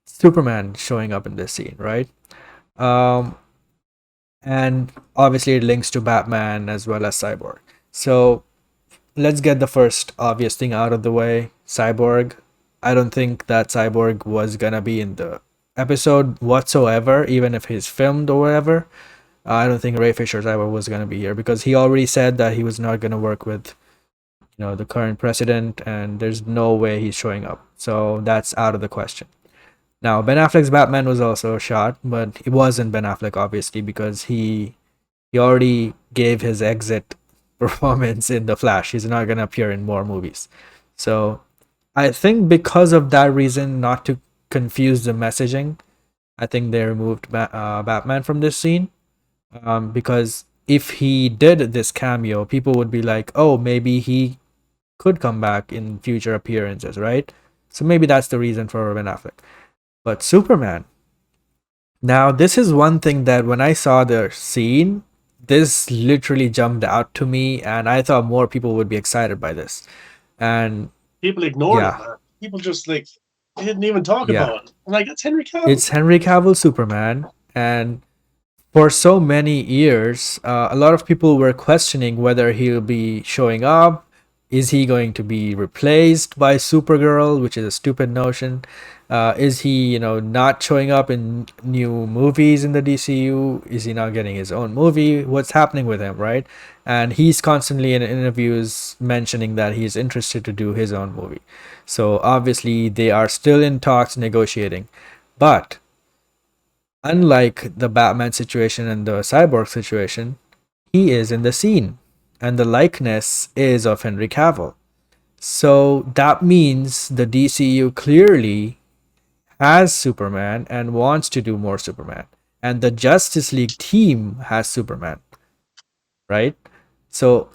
Superman showing up in this scene, right? Um, and obviously it links to Batman as well as Cyborg. So let's get the first obvious thing out of the way. Cyborg. I don't think that Cyborg was gonna be in the episode whatsoever, even if he's filmed or whatever. I don't think Ray Fisher Cyborg was gonna be here because he already said that he was not gonna work with the current president, and there's no way he's showing up. So that's out of the question. Now, Ben Affleck's Batman was also shot, but it wasn't Ben Affleck, obviously, because he already gave his exit performance in The Flash. He's not gonna appear in more movies. So I think because of that reason, not to confuse the messaging, I think they removed Batman from this scene. Because if he did this cameo, people would be like, "Oh, maybe he could come back in future appearances, right?" So maybe that's the reason for Ben Affleck. But Superman. Now, this is one thing that when I saw the scene, this literally jumped out to me, and I thought more people would be excited by this. And People ignored it, yeah, man. People just like they didn't even talk yeah, about it. I'm like, that's Henry Cavill. it's Henry Cavill Superman, and for so many years, a lot of people were questioning whether he'll be showing up. Is he going to be replaced by Supergirl, which is a stupid notion? Is he, not showing up in new movies in the DCU? Is he not getting his own movie? What's happening with him, right? And he's constantly in interviews mentioning that he's interested to do his own movie. So obviously, they are still in talks, negotiating. But unlike the Batman situation and the Cyborg situation, he is in the scene, and the likeness is of Henry Cavill. So that means the DCU clearly has Superman and wants to do more Superman. And the Justice League team has Superman, right? So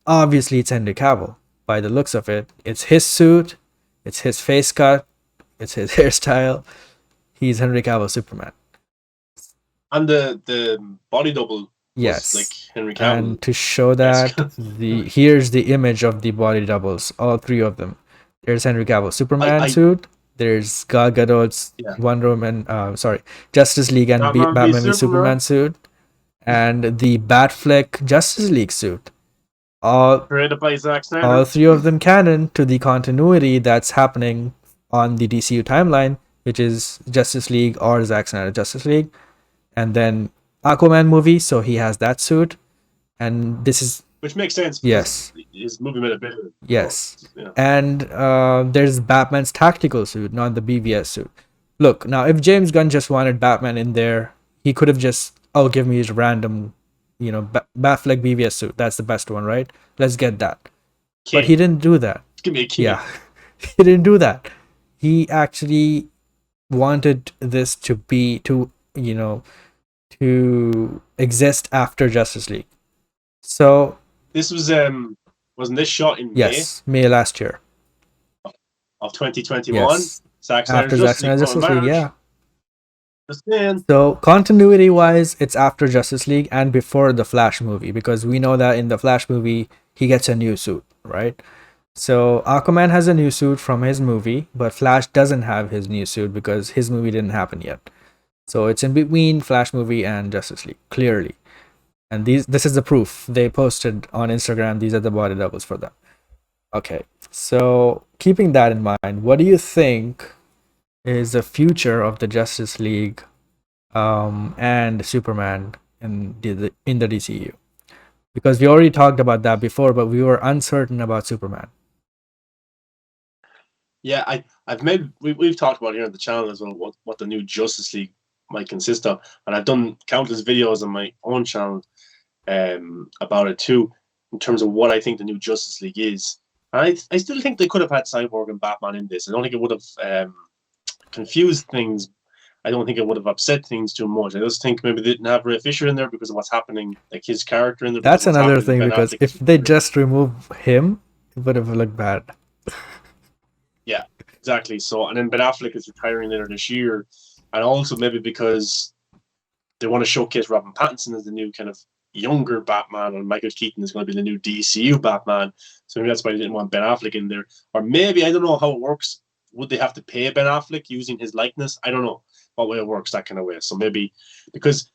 obviously it's Henry Cavill. By the looks of it, it's his suit, it's his face cut, it's his hairstyle. He's Henry Cavill Superman. And the body double was like Yes. Henry Cavill And to show esque. that, the here's the image of the body doubles, all three of them. There's Henry Cavill Superman I suit. There's Gal Gadot's yeah. Wonder Woman, sorry, Justice League and Batman v Batman v Superman. Superman suit, and the Batfleck Justice League suit. All Created by Zack all Snyder. three of them canon to the continuity that's happening on the DCU timeline, which is Justice League or Zack Snyder Justice League, and then Aquaman movie. So he has that suit, and this is Which makes sense because yes, his movie made a bit of yes, yeah. and there's Batman's tactical suit, not the BVS suit. Look, now if James Gunn just wanted Batman in there, he could have just give me his random, Batfleck BVS suit. That's the best one, right? Let's get that. But he King. didn't do that. Give me a king. Yeah, he didn't do that. He actually wanted this to be to exist after Justice League. So This was wasn't this shot in May yes, May last year. of 2021? Yes, Zack Snyder's after Zack Justice League Snyder come in Justice League. March. Yeah. Just saying. So continuity wise, it's after Justice League and before the Flash movie, because we know that in the Flash movie he gets a new suit, right? So Aquaman has a new suit from his movie, but Flash doesn't have his new suit because his movie didn't happen yet. So it's in between Flash movie and Justice League, clearly. And this is the proof. They posted on Instagram, these are the body doubles for them. Okay. So keeping that in mind, what do you think is the future of the Justice League and Superman in the DCU? Because we already talked about that before, but we were uncertain about Superman. Yeah, I've made we've talked about here on the channel as well what the new Justice League might consist of, and I've done countless videos on my own channel about it too, in terms of what I think the new Justice League is. And I still think they could have had Cyborg and Batman in this. I don't think it would have confused things. I don't think it would have upset things too much. I just think maybe they didn't have Ray Fisher in there because of what's happening, like his character in there. That's What's another happening with thing Ben because Affleck's if they character. just remove him, it would have looked bad. Yeah, exactly. So, and then Ben Affleck is retiring later this year, and also maybe because they want to showcase Robin Pattinson as the new kind of younger Batman, and Michael Keaton is going to be the new DCU Batman. So maybe that's why they didn't want Ben Affleck in there. Or maybe I don't know how it works would they have to pay Ben Affleck using his likeness? I don't know what way it works that kind of way. So maybe because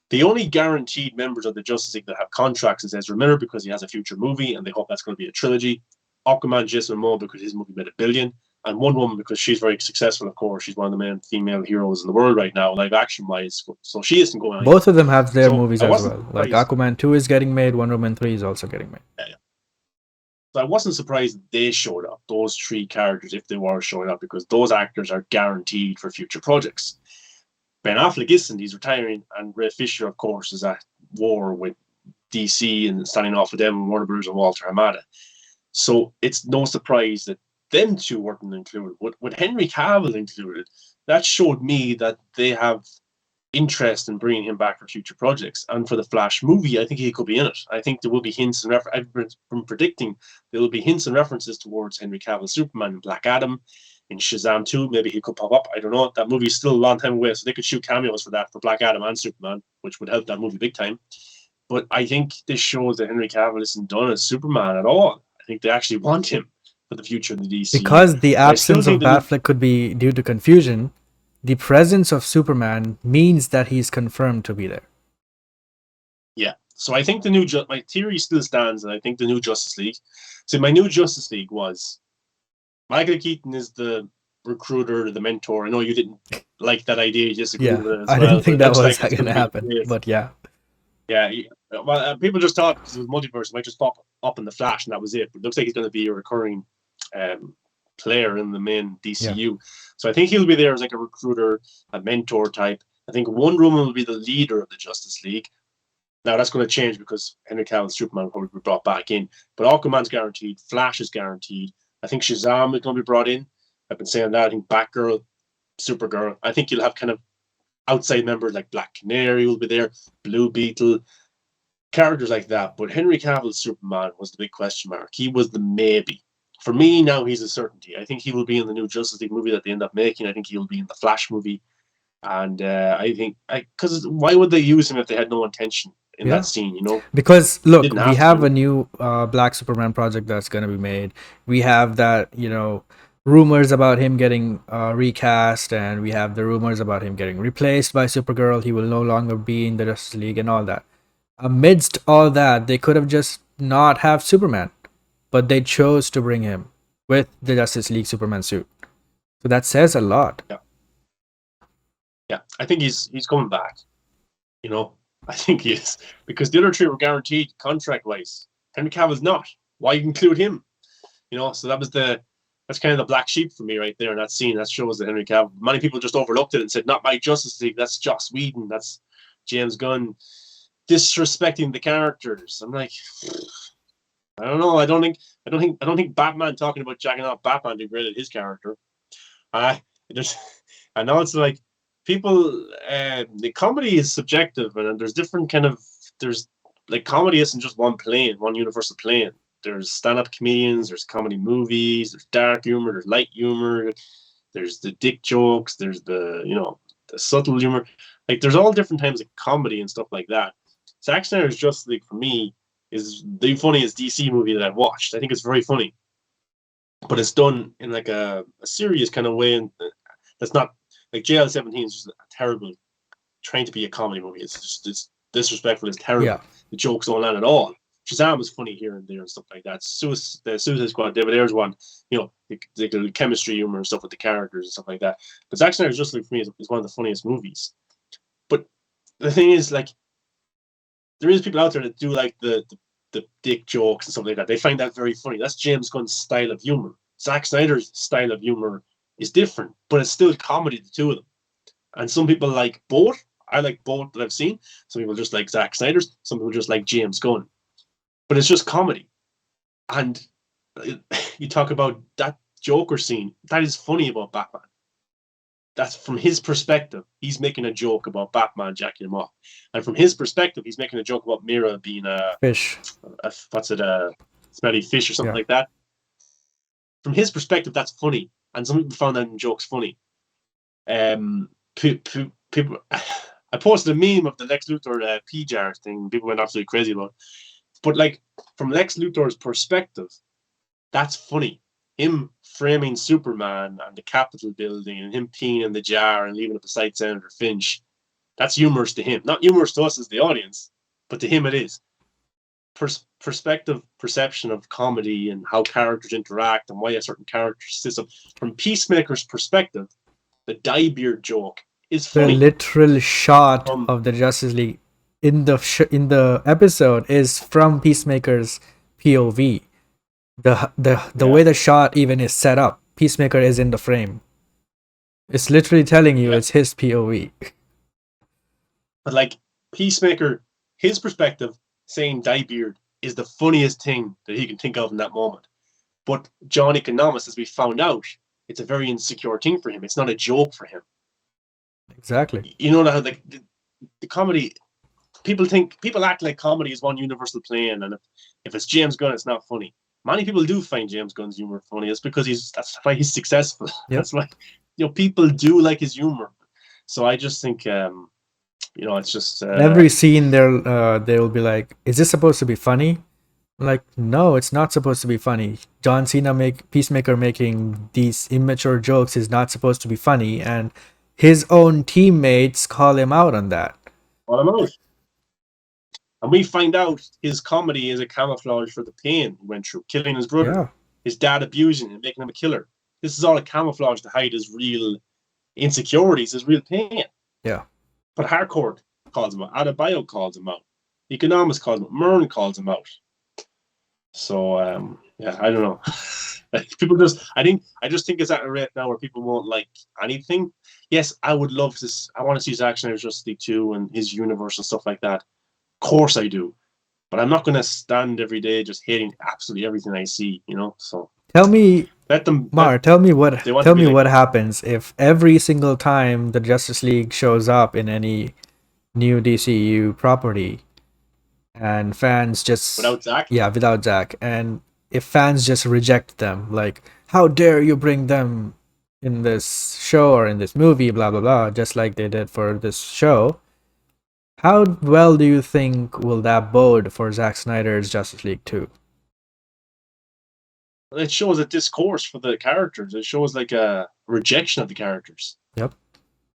the only guaranteed members of the Justice League that have contracts is Ezra Miller because he has a future movie and they hope that's going to be a trilogy. Aquaman, Jason Momoa because his movie made $1 billion, and Wonder Woman because she's very successful. Of course, she's one of the main female heroes in the world right now, live action wise. So she isn't going anywhere. Both of them have their So movies I as wasn't well. Like surprised. Aquaman 2 is getting made, Wonder Woman 3 is also getting made. Yeah. So I wasn't surprised that they showed up, those three characters, if they were showing up, because those actors are guaranteed for future projects. Ben Affleck isn't, he's retiring, and Ray Fisher, of course, is at war with DC and standing off with them and Warner Bros. And Walter Hamada. So it's no surprise that them two weren't included. With Henry Cavill included, that showed me that they have interest in bringing him back for future projects. And for the Flash movie, I think he could be in it. I think there will be hints and I've been predicting there will be hints and references towards Henry Cavill, Superman, and Black Adam. In Shazam 2, maybe he could pop up. I don't know. That movie's still a long time away, so they could shoot cameos for that, for Black Adam and Superman, which would help that movie big time. But I think this shows that Henry Cavill isn't done as Superman at all. I think they actually want him for the future of the DCEU. Because the But I still absence of think that Affleck could be due to confusion, the presence of Superman means that he's confirmed to be there. yeah. So I think the new my theory still stands, and I think the new Justice League. So my new Justice League was Michael Keaton is the recruiter, the mentor. I know you didn't like that idea; you disagreed Yeah, with it as I well. didn't think but it that looks was like it's going to gonna be happen, great. but yeah. Yeah, well, people just thought because it was multiverse, it might just pop up in the Flash, and that was it. But it looks like he's going to be a recurring player in the main DCU. So I think he'll be there as like a recruiter, a mentor type. I think Wonder Woman will be the leader of the Justice League. Now that's going to change because Henry Cavill's Superman will probably be brought back in. But Aquaman's guaranteed, Flash is guaranteed. I think Shazam is going to be brought in. I've been saying that. I think Batgirl, Supergirl. I think you'll have kind of outside members like Black Canary will be there, Blue Beetle, characters like that. But Henry Cavill's Superman was the big question mark. He was the maybe. For me, now he's a certainty. I think he will be in the new Justice League movie that they end up making. I think he'll be in the Flash movie. And I think, because why would they use him if they had no intention in that scene, you know? Because look, Didn't we have have to. a new Black Superman project that's going to be made. We have that, rumors about him getting recast, and we have the rumors about him getting replaced by Supergirl. He will no longer be in the Justice League and all that. Amidst all that, they could have just not have Superman, but they chose to bring him with the Justice League Superman suit. So that says a lot. Yeah, I think he's coming back. You know, I think he is, because the other three were guaranteed contract wise. Henry Cavill's not. Why include him? You know, so that's kind of the black sheep for me right there in that scene. That shows that Henry Cavill. Many people just overlooked it and said, "Not my Justice League. That's Joss Whedon. That's James Gunn." Disrespecting the characters. I'm like, I don't know. I don't think Batman talking about jacking off Batman degraded his character. I know it's like people. The comedy is subjective, and there's different there's like comedy isn't just one plane, one universal plane. There's stand-up comedians, there's comedy movies, there's dark humor, there's light humor, there's the dick jokes, there's the the subtle humor. Like there's all different types of comedy and stuff like that. Zack Snyder's Justice League for me is the funniest DC movie that I've watched. I think it's very funny, but it's done in like a serious kind of way, and that's not like JL17 is just a terrible trying to be a comedy movie. It's disrespectful. It's terrible. Yeah. The jokes don't land at all. Shazam is funny here and there and stuff like that. The Suicide Squad, David Ayer's one, the chemistry humor and stuff with the characters and stuff like that. But Zack Snyder's Justice League for me is one of the funniest movies. But the thing is, like, there is people out there that do like the dick jokes and stuff like that. They find that very funny. That's James Gunn's style of humor. Zack Snyder's style of humor is different, but it's still comedy, the two of them. And some people like both. I like both that I've seen. Some people just like Zack Snyder's. Some people just like James Gunn. But it's just comedy. And you talk about that Joker scene. That is funny about Batman. That's from his perspective. He's making a joke about Batman jacking him off. And from his perspective, he's making a joke about Mira being a Fish. smelly fish or something like that. From his perspective, that's funny. And some people found that jokes funny. People, I posted a meme of the Lex Luthor P-jar thing. People went absolutely crazy about it. But like from Lex Luthor's perspective, that's funny. him framing Superman and the Capitol building and him peeing in the jar and leaving it beside Senator Finch, that's humorous to him. Not humorous to us as the audience, but to him it is. Perspective, perception of comedy and how characters interact and why a certain character sits up. From Peacemaker's perspective, the diebeard joke is The funny. literal shot of the Justice League in the episode is from Peacemaker's POV. The way the shot even is set up, Peacemaker is in the frame. It's literally telling you it's his POV. But like Peacemaker, his perspective, saying diebeard is the funniest thing that he can think of in that moment. But John Economist, as we found out, it's a very insecure thing for him. It's not a joke for him. Exactly. You know how the comedy, people act like comedy is one universal plane, and if it's James Gunn, it's not funny. Many people do find James Gunn's humor funny. It's because that's why he's successful. Yep. That's why people do like his humor. So I just think it's just every scene they will be like, "Is this supposed to be funny?" I'm like, no, it's not supposed to be funny. John Cena Peacemaker making these immature jokes is not supposed to be funny, and his own teammates call him out on that. Call him out. And we find out his comedy is a camouflage for the pain he went through, killing his brother, his dad abusing him, making him a killer. This is all a camouflage to hide his real insecurities, his real pain. Yeah. But Harcourt calls him out. Adebayo calls him out. Economist calls him out. Myrne calls him out. So I don't know. People I just think it's at a rate now where people won't like anything. Yes, I would love this. I want to see Zack Snyder's Justice League 2 and his universe and stuff like that. Of course I do. But I'm not going to stand every day just hating absolutely everything I see, So tell me, Maher, tell me what happens if every single time the Justice League shows up in any new DCEU property and fans just without Zack, and if fans just reject them, like, how dare you bring them in this show or in this movie, blah blah blah, just like they did for this show. How well do you think will that bode for Zack Snyder's Justice League 2? It shows a discourse for the characters. It shows like a rejection of the characters. Yep.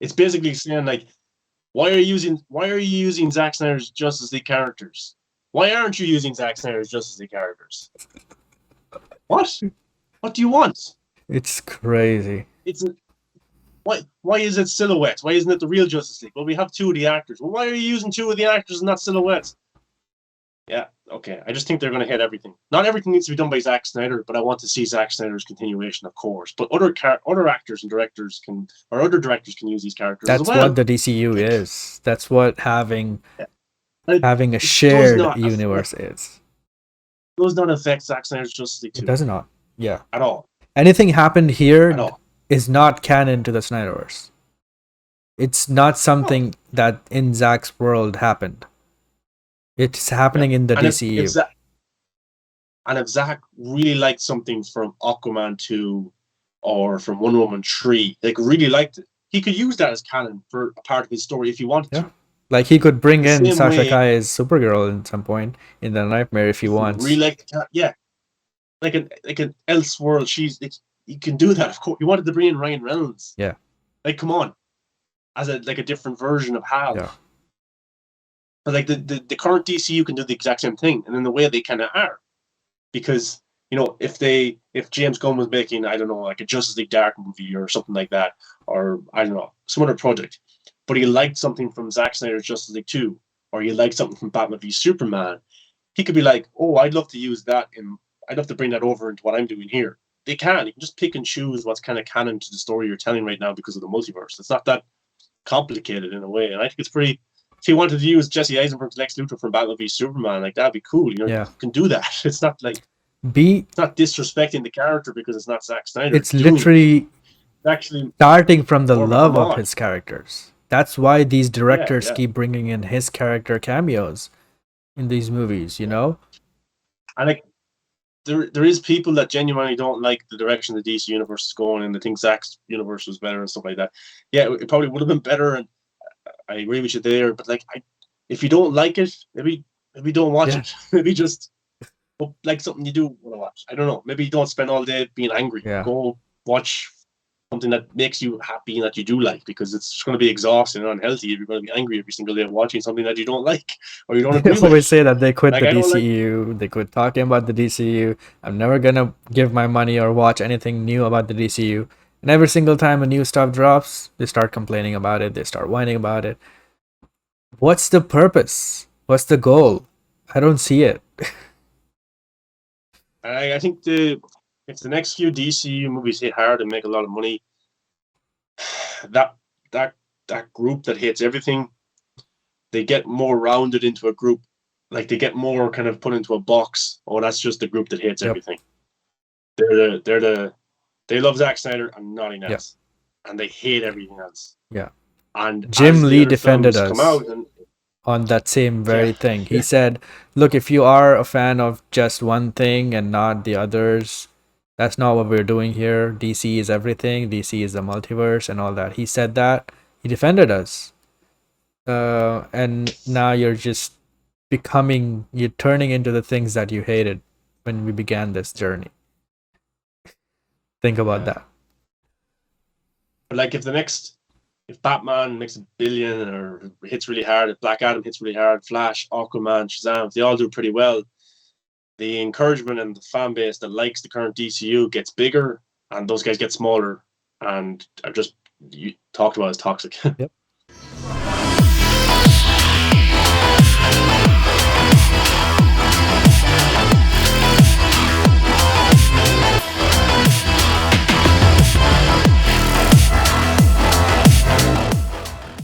It's basically saying like, why are you using Zack Snyder's Justice League characters? Why aren't you using Zack Snyder's Justice League characters? What? What do you want? It's crazy. Why is it silhouettes? Why isn't it the real Justice League? Well, we have two of the actors. Well, why are you using two of the actors and not silhouettes? Yeah, okay. I just think they're going to hit everything. Not everything needs to be done by Zack Snyder, but I want to see Zack Snyder's continuation, of course. But other actors and directors other directors can use these characters as well. That's what the DCU is. That's what having a shared universe is. It does not affect Zack Snyder's Justice League 2. It does not. Yeah. At all. Anything happened here is not canon to the Snyderverse. It's not something that in Zack's world happened. It's happening in the DCU. If Zack really liked something from Aquaman 2 or from Wonder Woman 3, like really liked it, he could use that as canon for a part of his story if he wanted to. Like he could bring in Sasha Kai's Supergirl at some point in the Nightmare if he wants. Really like like an Elseworld. You can do that, of course. You wanted to bring in Ryan Reynolds. Yeah. Like, come on. As a different version of Hal. Yeah. But like the current DCU can do the exact same thing, and in the way they kind of are, because if James Gunn was making, I don't know, like a Justice League Dark movie or something like that, or I don't know, some other project, but he liked something from Zack Snyder's Justice League 2, or he liked something from Batman v Superman, he could be like, oh, I'd love to use that, and I'd love to bring that over into what I'm doing here. They can. You can just pick and choose what's kind of canon to the story you're telling right now because of the multiverse. It's not that complicated in a way, and I think it's pretty. If you wanted to use Jesse Eisenberg's Lex Luthor from Batman v Superman, like that'd be cool. You can do that. It's not like it's not disrespecting the character because it's not Zack Snyder. It's literally actually starting from the love of his characters. That's why these directors keep bringing in his character cameos in these movies. And like there is people that genuinely don't like the direction the DC universe is going, and they think Zack's universe was better and stuff like that. Yeah, it probably would have been better, and I agree with you there. But like, if you don't like it, maybe don't watch it. Maybe just but like something you do want to watch. I don't know. Maybe you don't spend all day being angry. Yeah. Go watch something that makes you happy and that you do like, because it's just going to be exhausting and unhealthy if you're going to be angry every single day watching something that you don't like or you don't They agree always with. say that they quit Like the I don't like. DCEU, they quit talking about the DCEU. I'm never gonna give my money or watch anything new about the DCU. And every single time a new stuff drops, they start complaining about it, they start whining about it. What's the purpose? What's the goal? I don't see it. I think if the next few DCU movies hit hard and make a lot of money, that that that group that hates everything, they get more rounded into a group. Like they get more kind of put into a box. Oh, that's just the group that hates Yep. everything. They love Zack Snyder and nothing Yeah. else, and they hate everything else. Yeah. And Jim as the Lee other defended films come us out, and on that same yeah, very thing. He yeah, said, "Look, if you are a fan of just one thing and not the others, that's not what we're doing here. DC is everything. DC is the multiverse and all that." He said that. He defended us. And now you're turning into the things that you hated when we began this journey. Think about yeah. that. But like if Batman makes $1 billion or hits really hard, if Black Adam hits really hard, Flash, Aquaman, Shazam, if they all do pretty well, the encouragement and the fan base that likes the current DCU gets bigger, and those guys get smaller and are just, you talked about as toxic. Yep.